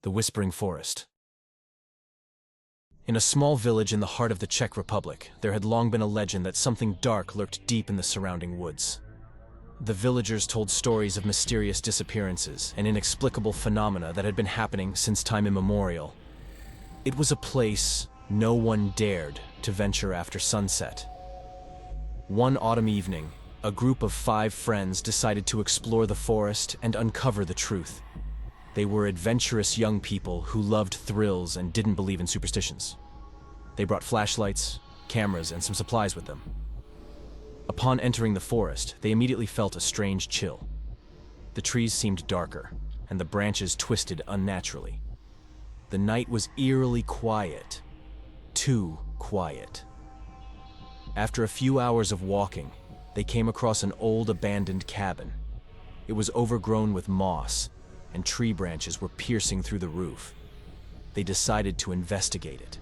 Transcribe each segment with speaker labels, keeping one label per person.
Speaker 1: The Whispering Forest. In a small village in the heart of the Czech Republic, there had long been a legend that something dark lurked deep in the surrounding woods. The villagers told stories of mysterious disappearances and inexplicable phenomena that had been happening since time immemorial. It was a place no one dared to venture after sunset. One autumn evening, a group of 5 friends decided to explore the forest and uncover the truth. They were adventurous young people who loved thrills and didn't believe in superstitions. They brought flashlights, cameras, and some supplies with them. Upon entering the forest, they immediately felt a strange chill. The trees seemed darker, and the branches twisted unnaturally. The night was eerily quiet. Too quiet. After a few hours of walking, they came across an old abandoned cabin. It was overgrown with moss, and tree branches were piercing through the roof. They decided to investigate it.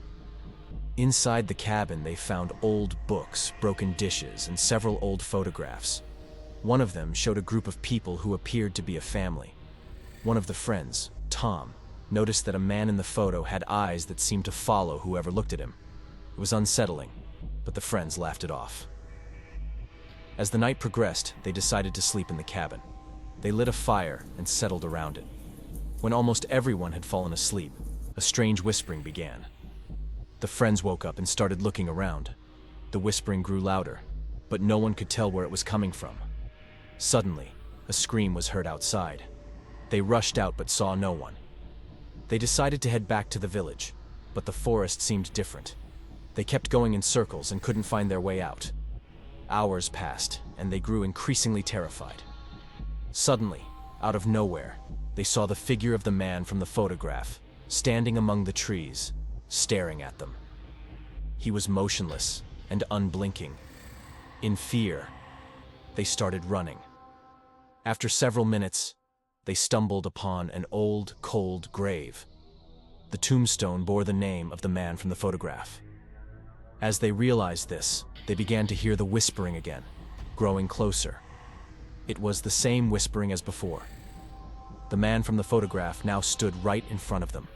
Speaker 1: Inside the cabin, they found old books, broken dishes, and several old photographs. One of them showed a group of people who appeared to be a family. One of the friends, Tom, noticed that a man in the photo had eyes that seemed to follow whoever looked at him. It was unsettling, but the friends laughed it off. As the night progressed, they decided to sleep in the cabin. They lit a fire and settled around it. When almost everyone had fallen asleep, a strange whispering began. The friends woke up and started looking around. The whispering grew louder, but no one could tell where it was coming from. Suddenly, a scream was heard outside. They rushed out but saw no one. They decided to head back to the village, but the forest seemed different. They kept going in circles and couldn't find their way out. Hours passed, and they grew increasingly terrified. Suddenly, out of nowhere, they saw the figure of the man from the photograph, standing among the trees, staring at them. He was motionless and unblinking. In fear, they started running. After several minutes, they stumbled upon an old, cold grave. The tombstone bore the name of the man from the photograph. As they realized this, they began to hear the whispering again, growing closer. It was the same whispering as before. The man from the photograph now stood right in front of them.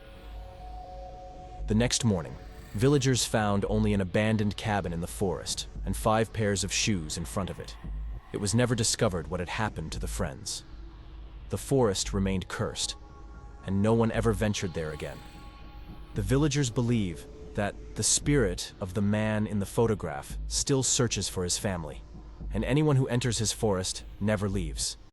Speaker 1: The next morning, villagers found only an abandoned cabin in the forest and 5 pairs of shoes in front of it. It was never discovered what had happened to the friends. The forest remained cursed, and no one ever ventured there again. The villagers believe that the spirit of the man in the photograph still searches for his family, and anyone who enters his forest never leaves.